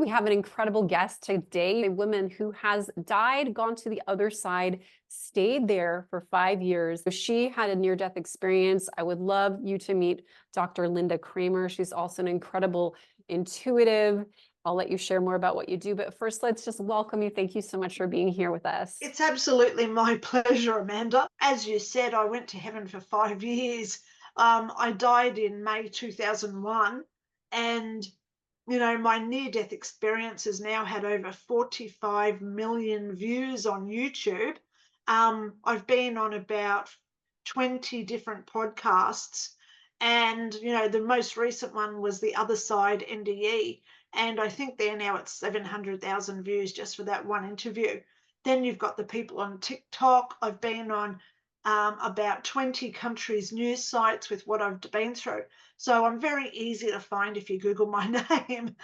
We have an incredible guest today, a woman who has died, gone to the other side, stayed there for 5 years. She had a near-death experience. I would love you to meet Dr. Lynda Cramer. She's also an incredible intuitive. I'll let you share more about what you do, but first let's just welcome you. Thank you so much for being here with us. It's absolutely my pleasure, Amanda. As you said, I went to heaven for 5 years. I died in May 2001, and my near-death experience has now had over 45 million views on YouTube. I've been on about 20 different podcasts, and the most recent one was The Other Side NDE, and I think they're now at 700,000 views just for that one interview. Then you've got the people on TikTok. I've been on about 20 countries' news sites with what I've been through. So I'm very easy to find if you Google my name.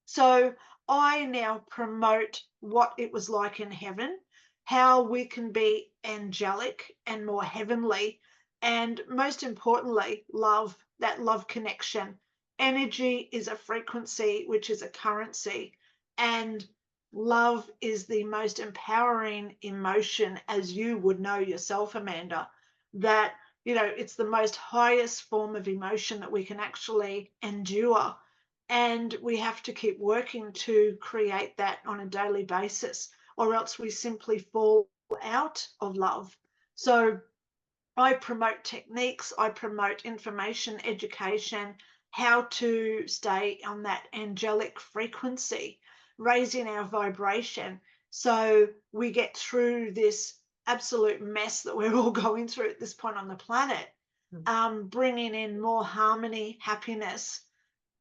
So I now promote what it was like in heaven, how we can be angelic and more heavenly, and most importantly, love, that love connection. Energy is a frequency, which is a currency, and love is the most empowering emotion, as you would know yourself, Amanda, that it's the most highest form of emotion that we can actually endure. And we have to keep working to create that on a daily basis, or else we simply fall out of love. So I promote techniques, I promote information, education, how to stay on that angelic frequency, raising our vibration so we get through this absolute mess that we're all going through at this point on the planet, bringing in more harmony, happiness,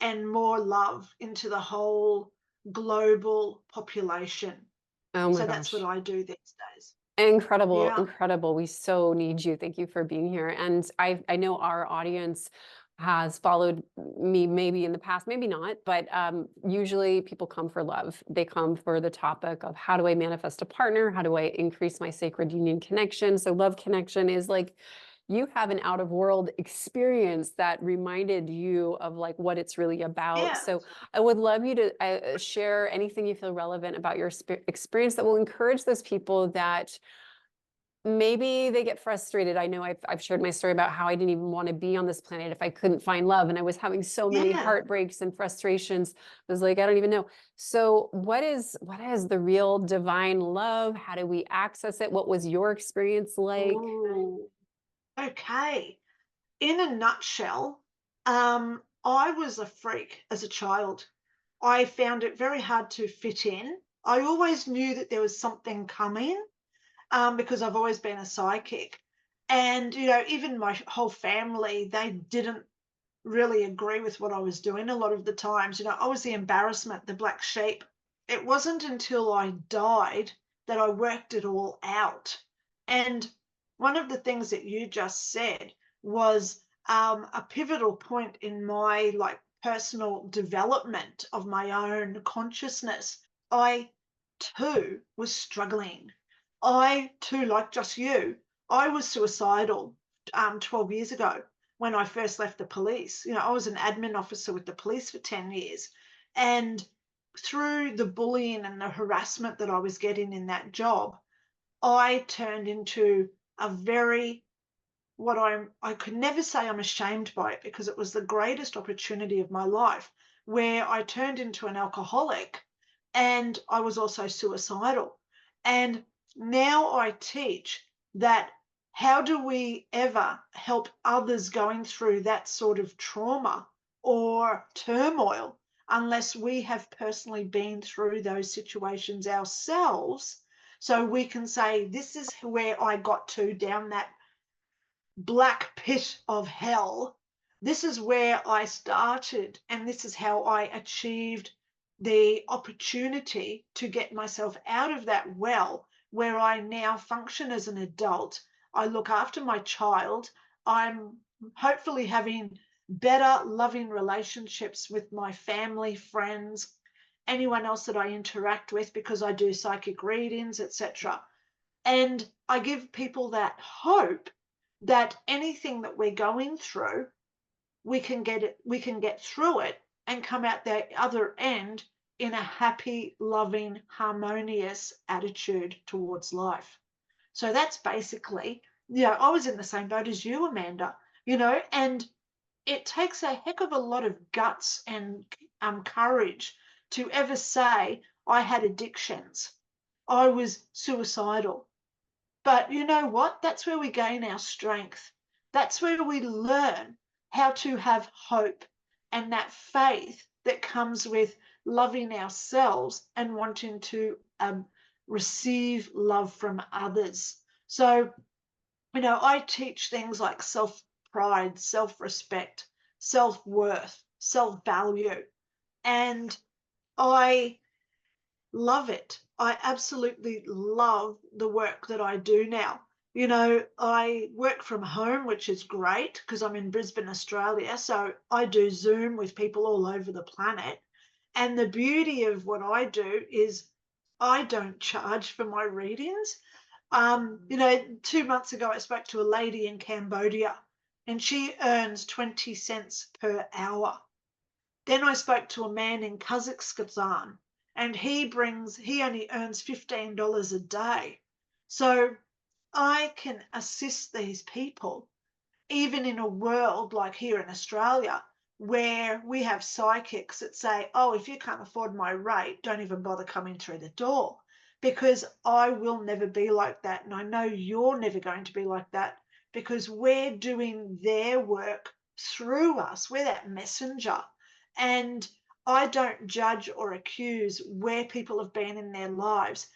and more love into the whole global population. Oh my So gosh. that's what I do these days. Incredible, Yeah. incredible. We so need you. Thank you for being here. And I know our audience has followed me maybe in the past, maybe not, but usually people come for love. They come for the topic of how do I manifest a partner? How do I increase my sacred union connection? So love connection is like, you have an out of world experience that reminded you of like what it's really about. Yeah. So I would love you to share anything you feel relevant about your experience that will encourage those people that maybe they get frustrated. I know I've shared my story about how I didn't even want to be on this planet if I couldn't find love. And I was having so many Yeah. heartbreaks and frustrations. I was like, I don't even know. So what is the real divine love? How do we access it? What was your experience like? Ooh. Okay. In a nutshell, I was a freak as a child. I found it very hard to fit in. I always knew that there was something coming, because I've always been a psychic. And, even my whole family, they didn't really agree with what I was doing a lot of the times. I was the embarrassment, the black sheep. It wasn't until I died that I worked it all out. And one of the things that you just said was a pivotal point in my personal development of my own consciousness. I too was struggling. I too, like just you, I was suicidal 12 years ago when I first left the police. I was an admin officer with the police for 10 years. And through the bullying and the harassment that I was getting in that job, I turned into a very, I could never say I'm ashamed by it, because it was the greatest opportunity of my life, where I turned into an alcoholic, and I was also suicidal. And now I teach that how do we ever help others going through that sort of trauma or turmoil unless we have personally been through those situations ourselves, so we can say, this is where I got to down that black pit of hell. This is where I started, and this is how I achieved the opportunity to get myself out of that well, where I now function as an adult. I look after my child. I'm hopefully having better, loving relationships with my family, friends, anyone else that I interact with, because I do psychic readings, etc. And I give people that hope that anything that we're going through, we can get through it and come out the other end in a happy, loving, harmonious attitude towards life. So that's basically, I was in the same boat as you, Amanda, and it takes a heck of a lot of guts and courage to ever say, I had addictions, I was suicidal. But you know what? That's where we gain our strength. That's where we learn how to have hope and that faith that comes with loving ourselves and wanting to receive love from others. So, I teach things like self pride, self respect, self worth, self value. And I love it. I absolutely love the work that I do now. I work from home, which is great because I'm in Brisbane, Australia. So I do Zoom with people all over the planet. And the beauty of what I do is I don't charge for my readings. 2 months ago, I spoke to a lady in Cambodia and she earns 20 cents per hour. Then I spoke to a man in Kazakhstan and he only earns $15 a day. So I can assist these people, even in a world like here in Australia, where we have psychics that say, oh, if you can't afford my rate, don't even bother coming through the door. Because I will never be like that. And I know you're never going to be like that because we're doing their work through us. We're that messenger. And I don't judge or accuse where people have been in their lives.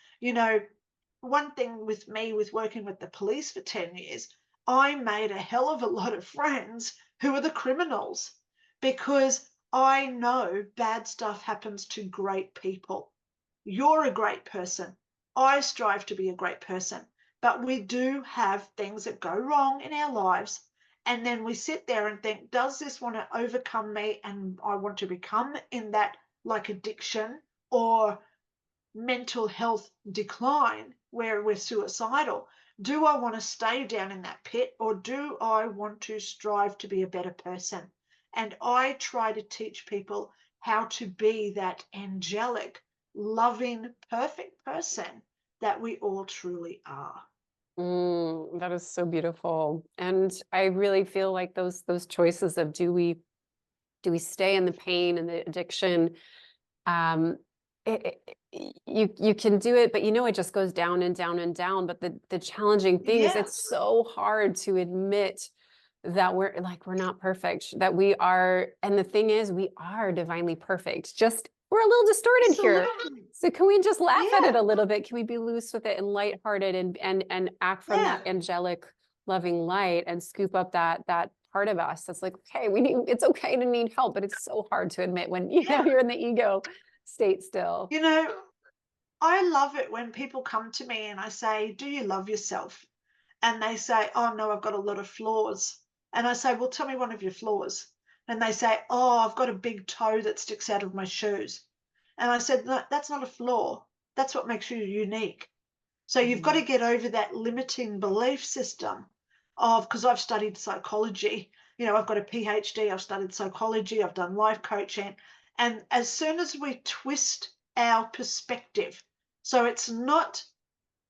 One thing with me with working with the police for 10 years, I made a hell of a lot of friends who are the criminals because I know bad stuff happens to great people. You're a great person. I strive to be a great person. But we do have things that go wrong in our lives. And then we sit there and think, does this want to overcome me? And I want to become in that like addiction or mental health decline where we're suicidal. Do I want to stay down in that pit or do I want to strive to be a better person? And I try to teach people how to be that angelic, loving, perfect person that we all truly are. That is so beautiful. And I really feel like those choices of do we stay in the pain and the addiction? Um, you can do it, but it just goes down and down and down. But the challenging thing is Yeah, it's so hard to admit that we're not perfect, that we are, and the thing is we are divinely perfect. Just we're a little distorted here. absolutely. So can we just laugh at it Yeah, a little bit? Can we be loose with it and lighthearted and act from yeah, that angelic, loving light and scoop up that part of us that's like, okay, it's okay to need help, but it's so hard to admit when yeah. you're in the ego state still. You know, I love it when people come to me and I say, do you love yourself? And they say, oh, no, I've got a lot of flaws. And I say, well, tell me one of your flaws. And they say, oh, I've got a big toe that sticks out of my shoes. And I said, no, that's not a flaw. That's what makes you unique. So you've got to Mhm. get over that limiting belief system of, because I've studied psychology, I've got a PhD, I've studied psychology, I've done life coaching. And as soon as we twist our perspective, so it's not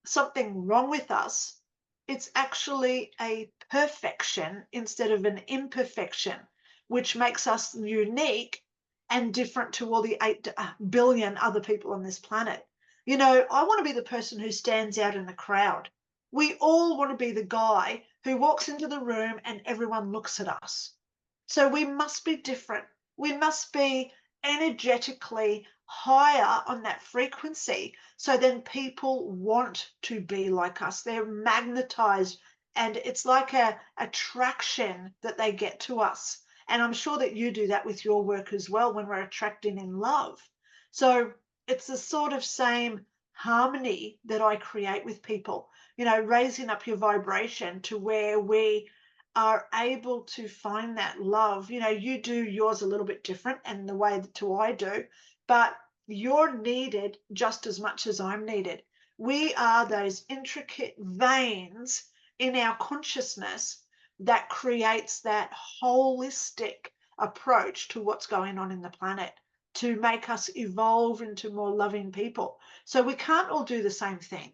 something wrong with us, it's actually a perfection instead of an imperfection, which makes us unique and different to all the 8 billion other people on this planet. I want to be the person who stands out in the crowd. We all want to be the guy who walks into the room and everyone looks at us. So we must be different. We must be energetically higher on that frequency. So then people want to be like us. They're magnetized and it's like a attraction that they get to us. And I'm sure that you do that with your work as well when we're attracting in love. So it's the sort of same harmony that I create with people, raising up your vibration to where we are able to find that love. You do yours a little bit different and the way that I do, but you're needed just as much as I'm needed. We are those intricate veins in our consciousness that creates that holistic approach to what's going on in the planet. to make us evolve into more loving people. So we can't all do the same thing,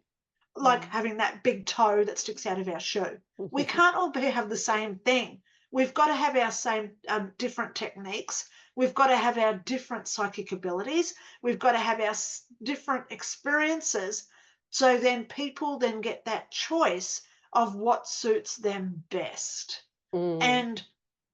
like Mm. having that big toe that sticks out of our shoe. We can't all have the same thing. We've got to have our same different techniques. We've got to have our different psychic abilities. We've got to have our different experiences. So then people then get that choice of what suits them best. Mm. And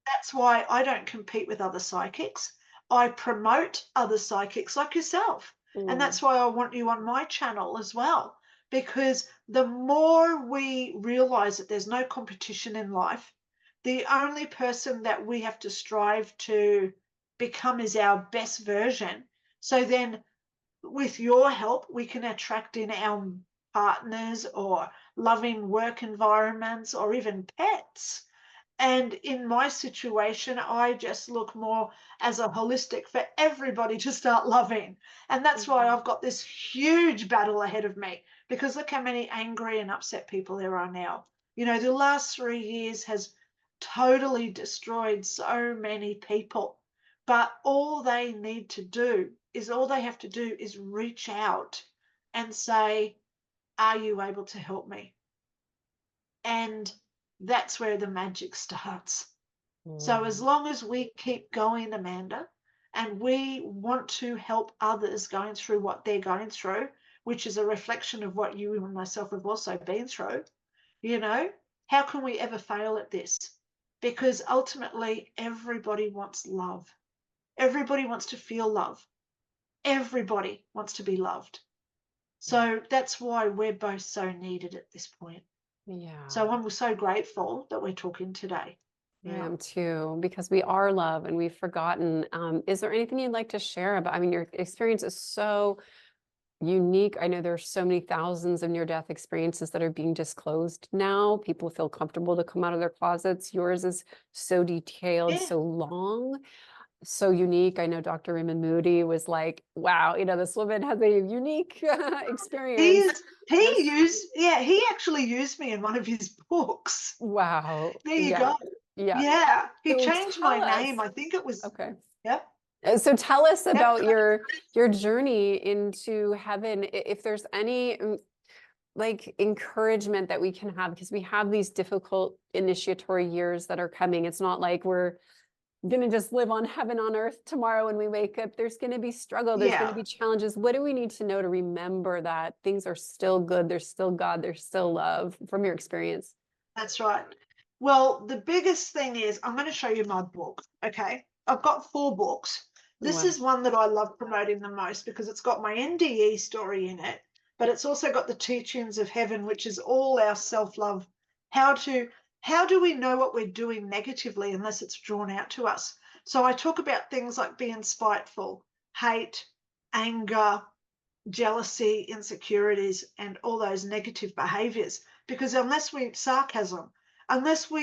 that's why I don't compete with other psychics. I promote other psychics like yourself. And Mm. that's why I want you on my channel as well. Because the more we realize that there's no competition in life, the only person that we have to strive to become is our best version. So then, with your help, we can attract in our partners or loving work environments or even pets. And in my situation, I just look more as a holistic for everybody to start loving. And that's why Mhm. I've got this huge battle ahead of me, because look how many angry and upset people there are now. You know, the last 3 years has totally destroyed so many people. But all they need to do is all they have to do is reach out and say, are you able to help me? And that's where the magic starts. So as Mm. long as we keep going, Amanda, and we want to help others going through what they're going through, which is a reflection of what you and myself have also been through, you know, how can we ever fail at this? Because ultimately, everybody wants love. Everybody wants to feel love. Everybody wants to be loved. So that's why we're both so needed at this point. Yeah. So I'm so grateful that we're talking today. I Yeah. am too, because we are love and we've forgotten. Is there anything you'd like to share about? I mean, your experience is so unique. I know there's so many thousands of near-death experiences that are being disclosed now. People feel comfortable to come out of their closets. Yours is so detailed, Yeah. so long, so unique. I know Dr. Raymond Moody was like, wow, this woman has a unique He experience. is he There's, used yeah, he actually used me in one of his books. wow. There you Yeah. go. Yeah. Yeah. He So changed my tell name. us. I think it was Okay. yep, So tell us yep. about your journey into heaven. If there's any like encouragement that we can have, because we have these difficult initiatory years that are coming. It's not like we're gonna just live on heaven on earth tomorrow when we wake up. There's gonna be struggle. There's gonna Yeah, be challenges. What do we need to know to remember that things are still good? There's still God. There's still love from your experience. that's right. Well, the biggest thing is I'm going to show you my book. Okay. I've got 4 books. This Wow. is one that I love promoting the most because it's got my NDE story in it, but it's also got the teachings of heaven, which is all our self-love. How to how do we know what we're doing negatively unless it's drawn out to us? So I talk about things like being spiteful, hate, anger, jealousy, insecurities, and all those negative behaviors. Because unless we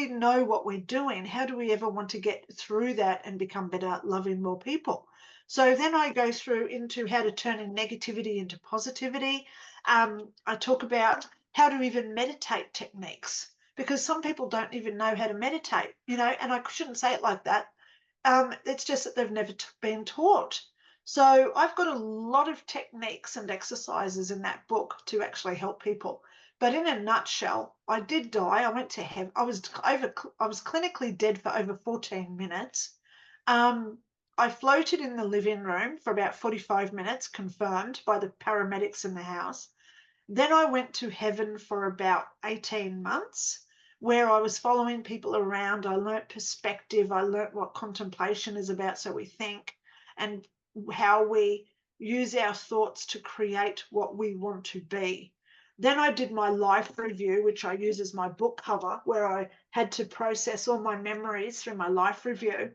know what we're doing, how do we ever want to get through that and become better, loving more people? So then I go through into how to turn in negativity into positivity. I talk about how to even meditate techniques because some people don't even know how to meditate, and I shouldn't say it like that. It's just that they've never been taught. So I've got a lot of techniques and exercises in that book to actually help people. But in a nutshell, I did die. I went to heaven. I was clinically dead for over 14 minutes. I floated in the living room for about 45 minutes, confirmed by the paramedics in the house. Then I went to heaven for about 18 months, where I was following people around. I learnt perspective. I learnt what contemplation is about, so we think, and how we use our thoughts to create what we want to be. Then I did my life review, which I use as my book cover, where I had to process all my memories through my life review.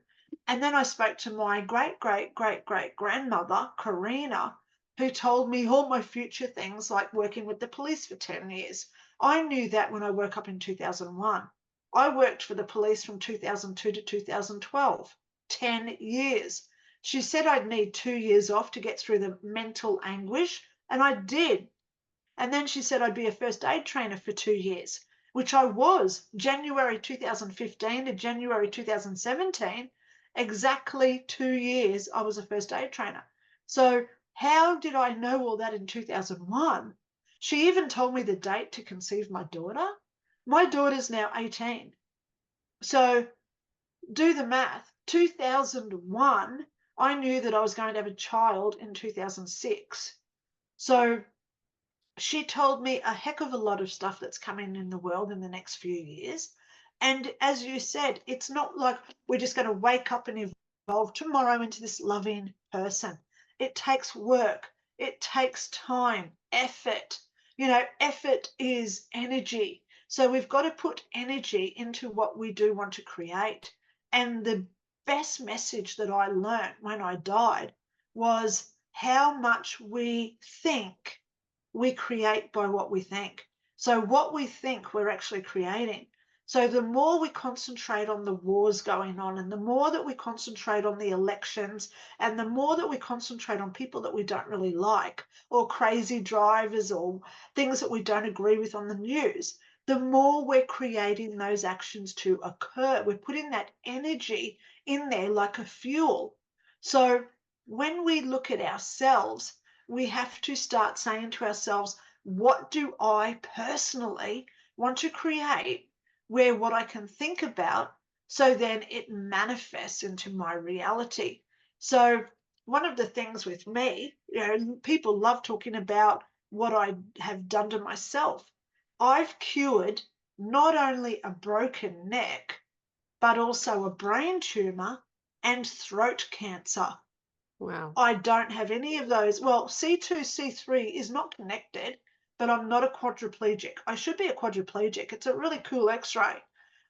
And then I spoke to my great, great, great, great grandmother, Karina, who told me all my future things, like working with the police for 10 years. I knew that when I woke up in 2001. I worked for the police from 2002 to 2012, 10 years. She said I'd need 2 years off to get through the mental anguish, and I did. And then she said I'd be a first aid trainer for 2 years, which I was, January 2015 to January 2017. exactly 2 years I was a first aid trainer. So how did I know all that in 2001? She even told me the date to conceive my daughter. My daughter's now 18. So do the math. 2001, I knew that I was going to have a child in 2006. So she told me a heck of a lot of stuff that's coming in the world in the next few years. And as you said, it's not like we're just going to wake up and evolve tomorrow into this loving person. It takes work, it takes time, effort. You know, effort is energy. So we've got to put energy into what we do want to create. And the best message that I learned when I died was how much we think we create by what we think. So what we think, we're actually creating. So the more we concentrate on the wars going on, and the more that we concentrate on the elections, and the more that we concentrate on people that we don't really like, or crazy drivers, or things that we don't agree with on the news, the more we're creating those actions to occur. We're putting that energy in there like a fuel. So when we look at ourselves, we have to start saying to ourselves, what do I personally want to create, where what I can think about, so then it manifests into my reality. So one of the things with me, people love talking about what I have done to myself. I've cured not only a broken neck, but also a brain tumor and throat cancer. Wow. I don't have any of those. Well, C2, C3 is not connected, but I'm not a quadriplegic. I should be a quadriplegic. It's a really cool X-ray.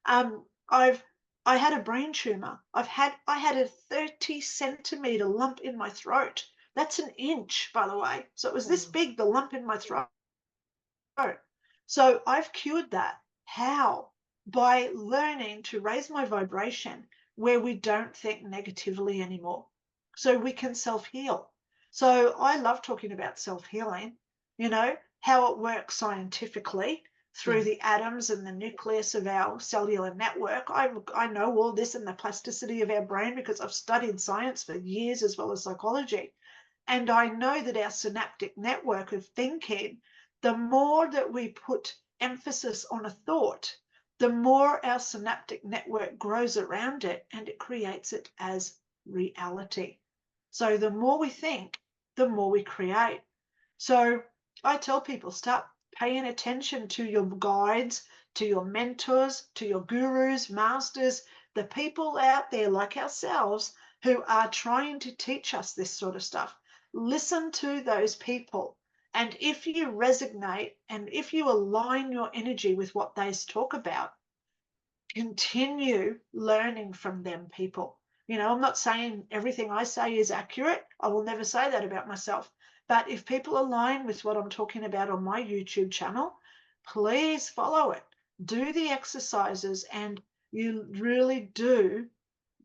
I had a brain tumor. I had a 30 centimeter lump in my throat. That's an inch, by the way. So it was this Wow. big, the lump in my throat. So I've cured that. How? By learning to raise my vibration where we don't think negatively anymore. So we can self-heal. So I love talking about self-healing, how it works scientifically through Yeah. the atoms and the nucleus of our cellular network. I know all this and the plasticity of our brain because I've studied science for years as well as psychology. And I know that our synaptic network of thinking, the more that we put emphasis on a thought, the more our synaptic network grows around it and it creates it as reality. So the more we think, the more we create. So I tell people, start paying attention to your guides, to your mentors, to your gurus, masters, the people out there like ourselves who are trying to teach us this sort of stuff. Listen to those people. And if you resonate and if you align your energy with what they talk about, continue learning from them people. I'm not saying everything I say is accurate. I will never say that about myself. But if people align with what I'm talking about on my YouTube channel, please follow it. Do the exercises, and you really do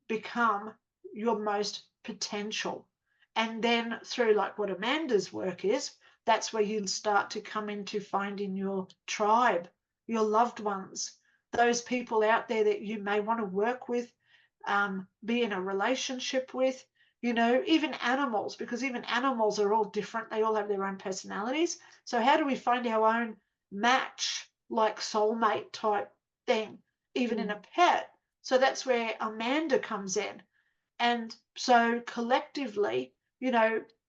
become your most potential. And then through like what Amanda's work is, that's where you'll start to come into finding your tribe, your loved ones, those people out there that you may want to work with, be in a relationship with, even animals, because even animals are all different. They all have their own personalities. So how do we find our own match, like soulmate type thing, even in Mm. a pet? So that's where Amanda comes in. And so collectively,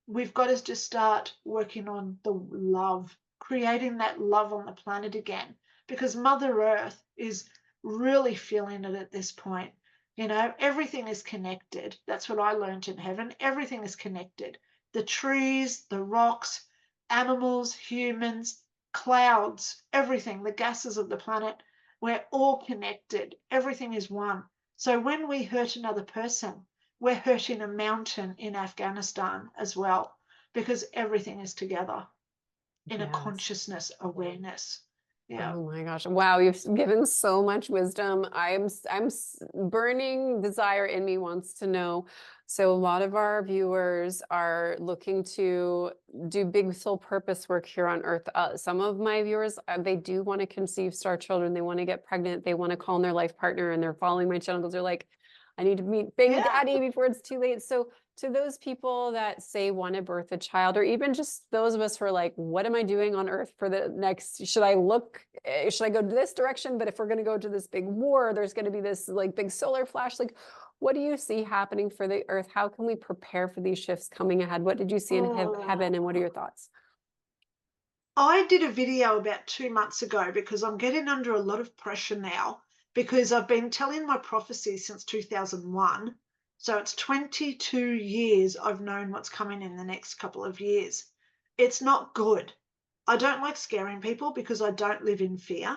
we've got to just start working on the love, creating that love on the planet again, because Mother Earth is really feeling it at this point. Everything is connected. That's what I learned in heaven. Everything is connected. The trees, the rocks, animals, humans, clouds, everything, the gases of the planet, we're all connected. Everything is one. So when we hurt another person, we're hurting a mountain in Afghanistan as well, because everything is together in a Yes. consciousness awareness. Yeah. Oh my gosh. Wow, you've given so much wisdom. Burning desire in me wants to know. So a lot of our viewers are looking to do big soul purpose work here on earth. Some of my viewers, they do want to conceive star children. They want to get pregnant. They want to call in their life partner, and they're following my channel because they're like, I need to meet baby Yeah. daddy before it's too late. So to those people that say want to birth a child, or even just those of us who are like, what am I doing on earth for the next, should I go to this direction? But if we're going to go to this big war, there's going to be this like big solar flash. Like, what do you see happening for the earth? How can we prepare for these shifts coming ahead? What did you see in heaven, and what are your thoughts? I did a video about 2 months ago because I'm getting under a lot of pressure now because I've been telling my prophecy since 2001. So it's 22 years I've known what's coming in the next couple of years. It's not good. I don't like scaring people because I don't live in fear.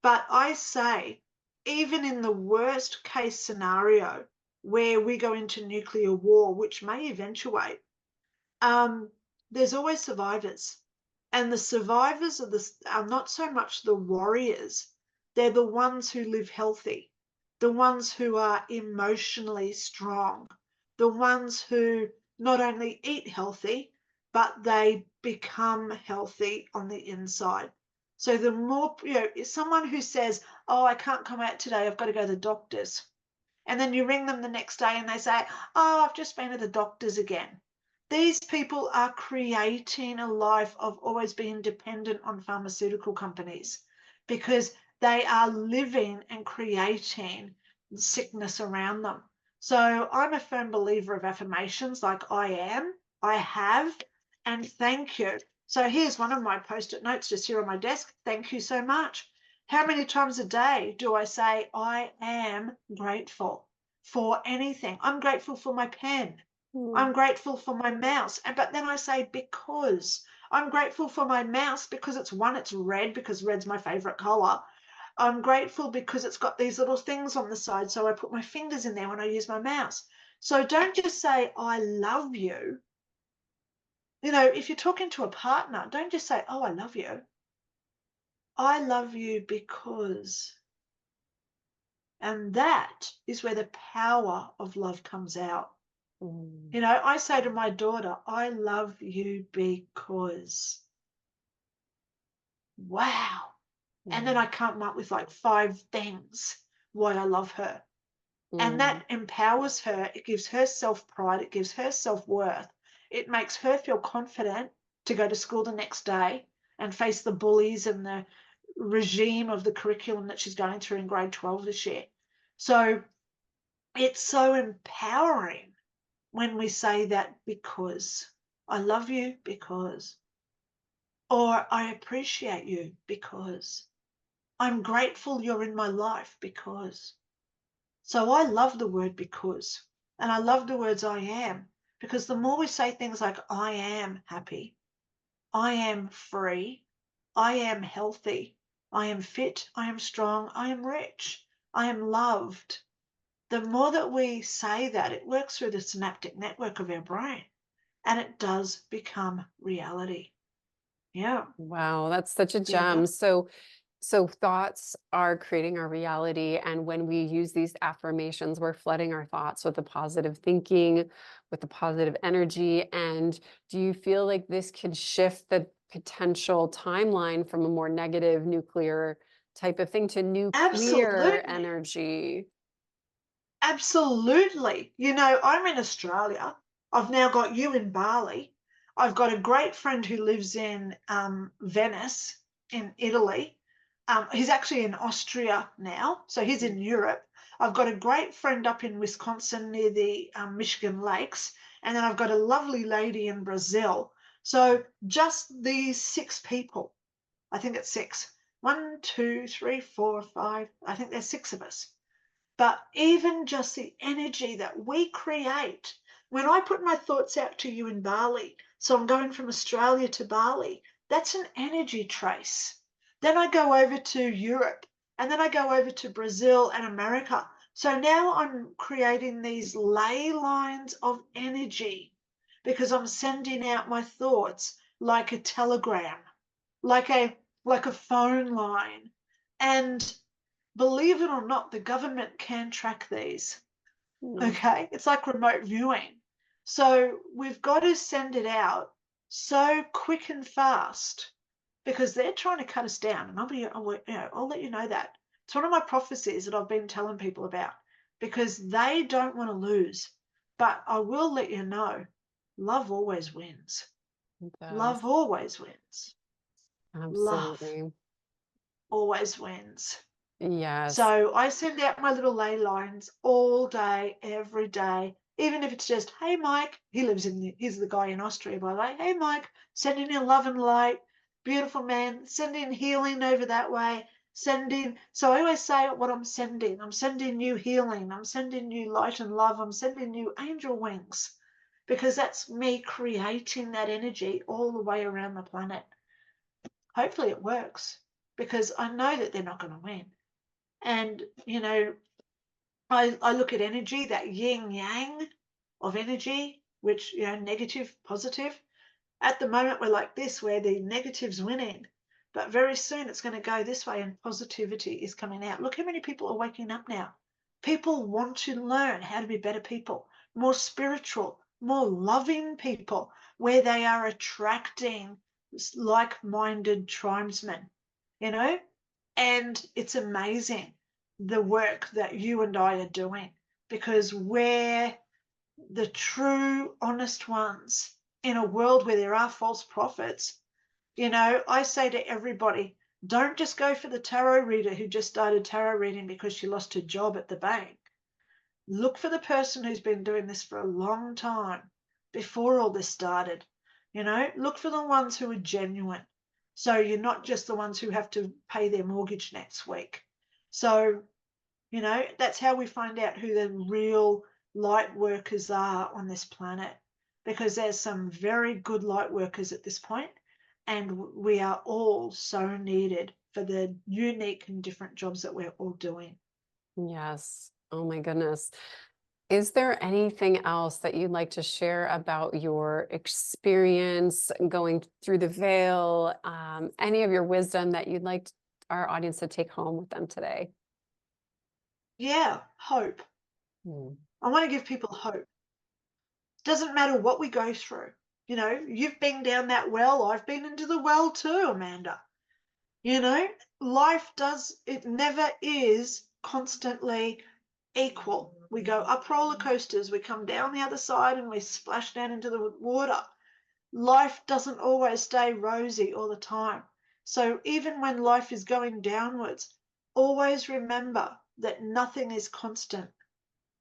But I say, even in the worst case scenario where we go into nuclear war, which may eventuate, um, there's always survivors. And the survivors are not so much the warriors, they're the ones who live healthy, the ones who are emotionally strong, the ones who not only eat healthy, but they become healthy on the inside. So the more, someone who says, oh, I can't come out today, I've got to go to the doctors. And then you ring them the next day and they say, oh, I've just been to the doctors again. These people are creating a life of always being dependent on pharmaceutical companies because they are living and creating sickness around them. So I'm a firm believer of affirmations like I am, I have, and thank you. So here's one of my post-it notes just here on my desk. Thank you so much. How many times a day do I say I am grateful for anything? I'm grateful for my pen. I'm grateful for my mouse. But then I say because. I'm grateful for my mouse because it's red because red's my favorite color. I'm grateful because it's got these little things on the side, so I put my fingers in there when I use my mouse. So don't just say, I love you. If you're talking to a partner, don't just say, oh, I love you. I love you because. And that is where the power of love comes out. I say to my daughter, I love you because. Wow. And then I come up with like 5 things why I love her. And that empowers her. It gives her self-pride. It gives her self-worth. It makes her feel confident to go to school the next day and face the bullies and the regime of the curriculum that she's going through in grade 12 this year. So it's so empowering when we say that because. I love you because. Or I appreciate you because. I'm grateful you're in my life because. So I love the word because. And I love the words I am, because the more we say things like I am happy, I am free, I am healthy, I am fit, I am strong, I am rich, I am loved. The more that we say that, it works through the synaptic network of our brain and it does become reality. Yeah. Wow, that's such a Yeah. gem. So thoughts are creating our reality. And when we use these affirmations, we're flooding our thoughts with the positive thinking, with the positive energy. And do you feel like this could shift the potential timeline from a more negative nuclear type of thing to nuclear Absolutely. energy? Absolutely. I'm in Australia. I've now got you in Bali. I've got a great friend who lives in Venice in Italy. He's actually in Austria now, so he's in Europe. I've got a great friend up in Wisconsin near the Michigan Lakes, and then I've got a lovely lady in Brazil. So just these 6 people, I think it's 6. 1, 2, 3, 4, 5. I think there's 6 of us. But even just the energy that we create, when I put my thoughts out to you in Bali, so I'm going from Australia to Bali, that's an energy trace. Then I go over to Europe, and then I go over to Brazil and America. So now I'm creating these ley lines of energy because I'm sending out my thoughts like a telegram, like a phone line. And believe it or not, the government can track these. Mm. Okay. It's like remote viewing. So we've got to send it out so quick and fast because they're trying to cut us down. And I'll let you know that. It's one of my prophecies that I've been telling people about. because they don't want to lose. But I will let you know, love always wins. It does. Love always wins. Love Absolutely. always wins. Yes. So I send out my little ley lines all day, every day, even if it's just, hey, Mike, he's the guy in Austria, by the way. Hey, Mike, sending in love and light, beautiful man, send in healing over that way. So I always say what I'm sending. I'm sending you healing. I'm sending you light and love. I'm sending you angel wings, because that's me creating that energy all the way around the planet. Hopefully it works, because I know that they're not going to win. And, I look at energy, that yin yang of energy, which, negative, positive. At the moment, we're like this, where the negative's winning. But very soon it's going to go this way and positivity is coming out. Look how many people are waking up now. People want to learn how to be better people, more spiritual, more loving people, where they are attracting like-minded tribesmen, you know? And it's amazing the work that you and I are doing, because we're the true, honest ones in a world where there are false prophets. I say to everybody, don't just go for the tarot reader who just started tarot reading because she lost her job at the bank. Look for the person who's been doing this for a long time before all this started. Look for the ones who are genuine. So you're not just the ones who have to pay their mortgage next week. So, that's how we find out who the real light workers are on this planet, because there's some very good light workers at this point, and we are all so needed for the unique and different jobs that we're all doing. Yes. Oh my goodness. Is there anything else that you'd like to share about your experience going through the veil? Any of your wisdom that you'd like our audience to take home with them today? Yeah, hope. Hmm. I want to give people hope. Doesn't matter what we go through. You've been down that well. I've been into the well too, Amanda. You know, it never is constantly equal. We go up roller coasters, we come down the other side and we splash down into the water. Life doesn't always stay rosy all the time. So even when life is going downwards, always remember that nothing is constant.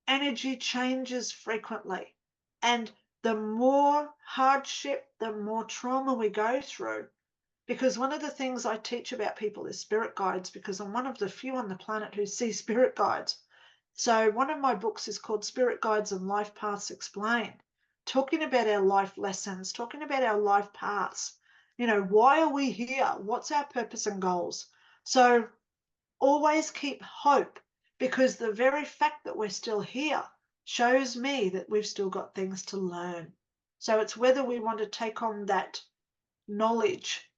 Energy changes frequently. And the more hardship, the more trauma we go through, because one of the things I teach about people is spirit guides, because I'm one of the few on the planet who see spirit guides. So one of my books is called Spirit Guides and Life Paths Explained, talking about our life lessons, talking about our life paths. Why are we here? What's our purpose and goals? So always keep hope, because the very fact that we're still here shows me that we've still got things to learn. So it's whether we want to take on that knowledge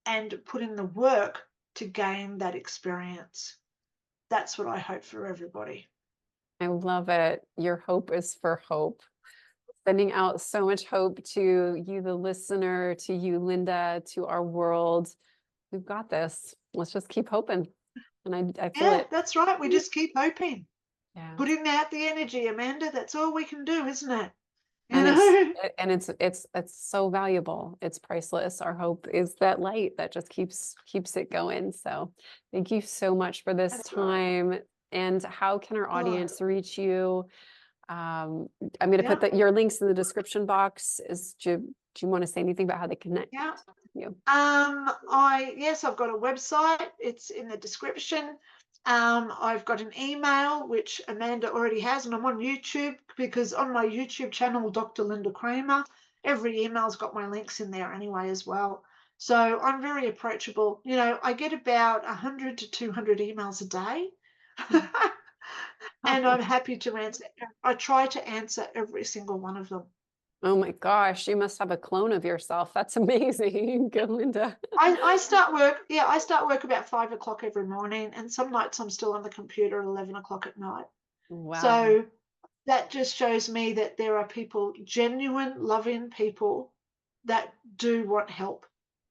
and put in the work to gain that experience. That's what I hope for everybody. I love it. Your hope is for hope. Sending out so much hope to you, the listener, to you, Lynda, to our world. We've got this. Let's just keep hoping. And I feel Yeah, it. that's right. We just keep hoping, Yeah. putting out the energy, Amanda. That's all we can do, isn't it? You And know? it's so valuable. It's priceless. Our hope is that light that just keeps it going. So thank you so much for this That's right. time. And how can our Oh, audience reach you? I'm going to yeah, put your links in the description box. Do you want to say anything about how they connect yeah. with you? I've got a website. It's in the description. I've got an email, which Amanda already has, and I'm on YouTube, because on my YouTube channel, Dr Lynda Cramer, every email's got my links in there anyway as well. So I'm very approachable. I get about 100 to 200 emails a day. And I'm happy to answer. I try to answer every single one of them. Oh my gosh, you must have a clone of yourself. That's amazing. Good, Linda. I start work. Yeah, I start work about 5 o'clock every morning, and some nights I'm still on the computer at 11 o'clock at night. Wow. So that just shows me that there are people, genuine, loving people, that do want help.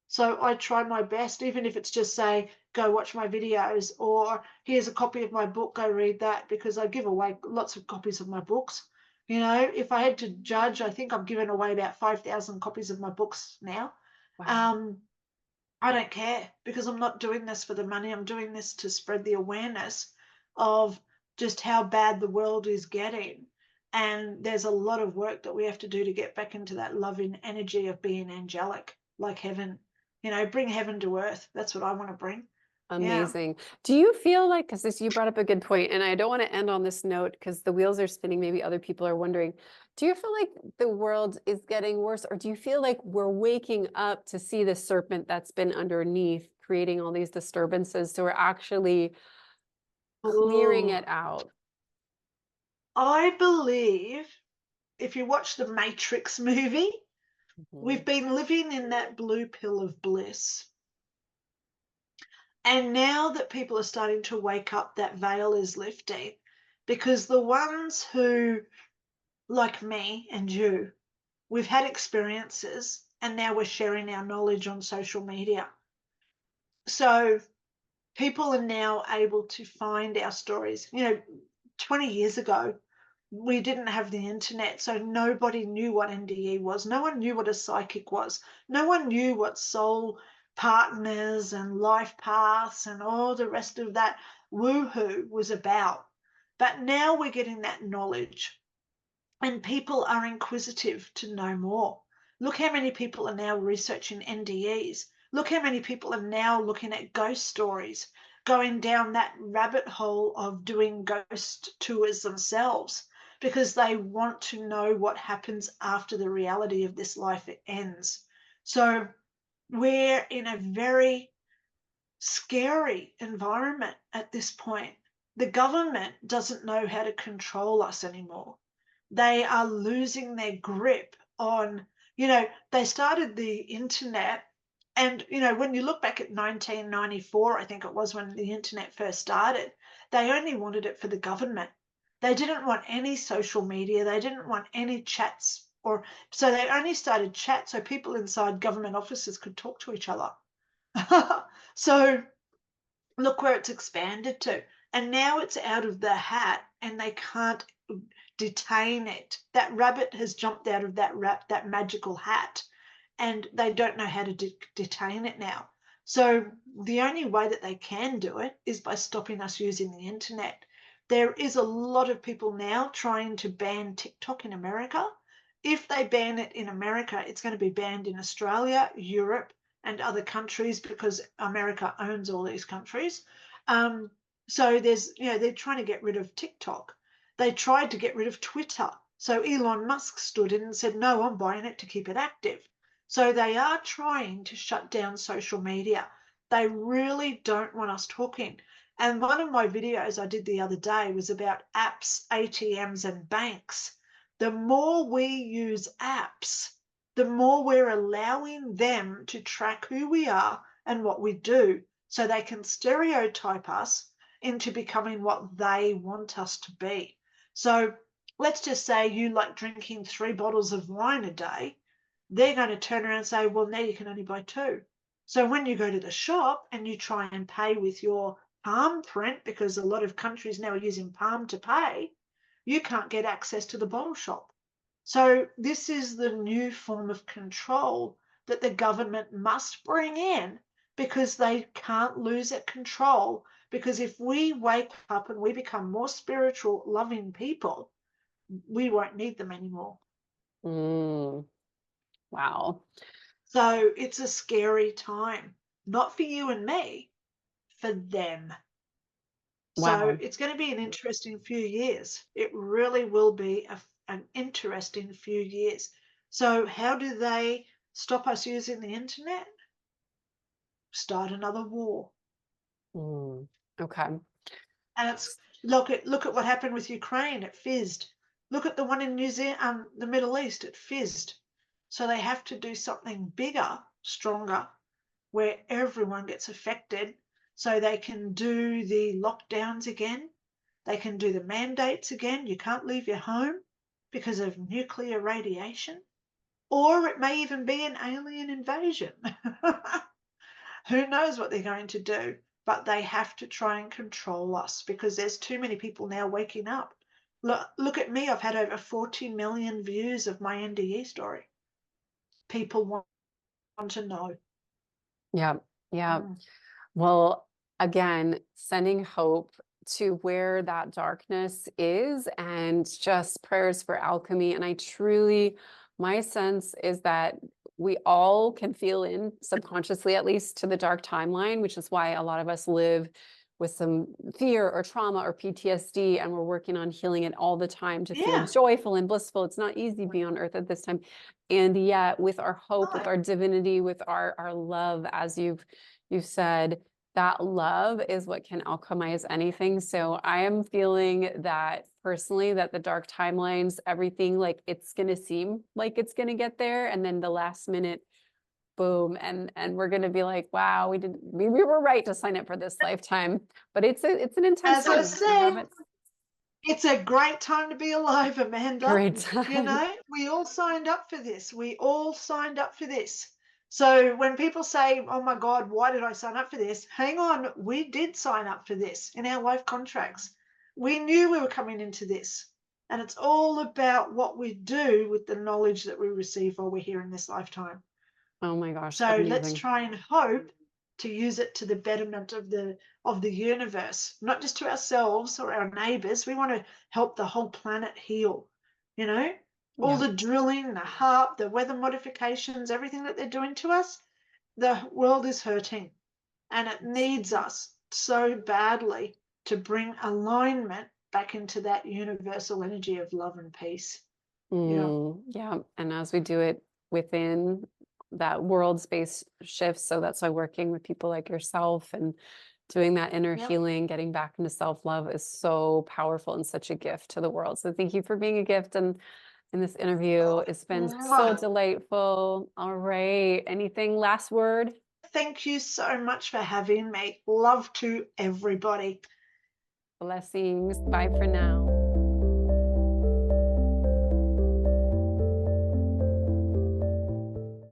So I try my best, even if it's just say, go watch my videos, or here's a copy of my book, go read that, because I give away lots of copies of my books. You know, if I had to judge, I think I've given away about 5,000 copies of my books now. Wow. Um, I don't care, because I'm not doing this for the money. I'm doing this to spread the awareness of just how bad the world is getting. And there's a lot of work that we have to do to get back into that loving energy of being angelic, like heaven. You know, bring heaven to earth. That's what I want to bring. Yeah. Amazing. Do you feel like, because this, you brought up a good point, and I don't want to end on this note because the wheels are spinning, maybe other people are wondering, do you feel like the world is getting worse, or do you feel like we're waking up to see the serpent that's been underneath creating all these disturbances, so we're actually clearing Oh, it out? I believe if you watch the Matrix movie, we've Mhm. been living in that blue pill of bliss. And now that people are starting to wake up, that veil is lifting, because the ones who, like me and you, we've had experiences and now we're sharing our knowledge on social media. So people are now able to find our stories. You know, 20 years ago, we didn't have the internet, so nobody knew what NDE was. No one knew what a psychic was. No one knew what soul partners and life paths and all the rest of that woohoo was about. But now we're getting that knowledge, and people are inquisitive to know more. Look how many people are now researching NDEs. Look how many people are now looking at ghost stories, going down that rabbit hole of doing ghost tours themselves, because they want to know what happens after the reality of this life ends. So we're in a very scary environment at this point. The government doesn't know how to control us anymore. They are losing their grip on, they started the internet. And, when you look back at 1994, I think it was when the internet first started, they only wanted it for the government. They didn't want any social media. They didn't want any chats, or so they only started chat so people inside government offices could talk to each other. So look where it's expanded to. And now it's out of the hat and they can't detain it. That rabbit has jumped out of that magical hat, and they don't know how to detain it now. So the only way that they can do it is by stopping us using the internet. There is a lot of people now trying to ban TikTok in America. If they ban it in America, it's going to be banned in Australia, Europe, and other countries, because America owns all these countries. Um, so they're trying to get rid of TikTok. They tried to get rid of Twitter. So Elon Musk stood in and said, no, I'm buying it to keep it active. So they are trying to shut down social media. They really don't want us talking. And one of my videos I did the other day was about apps, ATMs, and banks. The more we use apps, the more we're allowing them to track who we are and what we do, so they can stereotype us into becoming what they want us to be. So let's just say you like drinking 3 bottles of wine a day. They're going to turn around and say, well, now you can only buy 2. So when you go to the shop and you try and pay with your palm print, because a lot of countries now are using palm to pay, you can't get access to the bottle shop. So this is the new form of control that the government must bring in, because they can't lose that control. Because if we wake up and we become more spiritual, loving people, we won't need them anymore. Mm, wow. So it's a scary time, not for you and me, for them. So Wow. it's going to be an interesting few years. It really will be an interesting few years. So how do they stop us using the internet? Start another war. Mm, okay. And it's look at what happened with Ukraine. It fizzed. Look at the one in New Zealand, the Middle East. It fizzed. So they have to do something bigger, stronger, where everyone gets affected, so they can do the lockdowns again. They can do the mandates again. You can't leave your home because of nuclear radiation. or it may even be an alien invasion. Who knows what they're going to do? But they have to try and control us because there's too many people now waking up. Look at me. I've had over 40 million views of my NDE story. People want to know. Yeah. Yeah. Mm. Well, again, sending hope to where that darkness is and just prayers for alchemy. And I truly, my sense is that we all can feel in subconsciously, at least to the dark timeline, which is why a lot of us live with some fear or trauma or PTSD, and we're working on healing it all the time to feel Yeah. joyful and blissful. It's not easy being on earth at this time. And yet with our hope, with Right. our divinity, with our love, as you've said, that love is what can alchemize anything. So I am feeling that personally, that the dark timelines, everything, like it's going to seem like it's going to get there. And then the last minute, boom. And we're going to be like, wow, we were right to sign up for this lifetime, but it's an intense As I time. We said, have it. it's a great time to be alive, Amanda. Great You time. know, we all signed up for this. We all signed up for this. So when people say, oh my God, why did I sign up for this? Hang on, we did sign up for this in our life contracts. We knew we were coming into this. And it's all about what we do with the knowledge that we receive while we're here in this lifetime. Oh my gosh, So let's amazing. try and hope to use it to the betterment of the universe, not just to ourselves or our neighbors. We want to help the whole planet heal. You know, all Yeah. the drilling, the HARP, the weather modifications, everything that they're doing to us, the world is hurting, and it needs us so badly to bring alignment back into that universal energy of love and peace. Yeah. Yeah. And as we do it within that world space shift, so that's why working with people like yourself and doing that inner Yep. healing, getting back into self-love is so powerful and such a gift to the world. So thank you for being a gift and in this interview. It's been so Mwah. delightful. All right. Anything last word? Thank you so much for having me. Love to everybody. Blessings. Bye for now.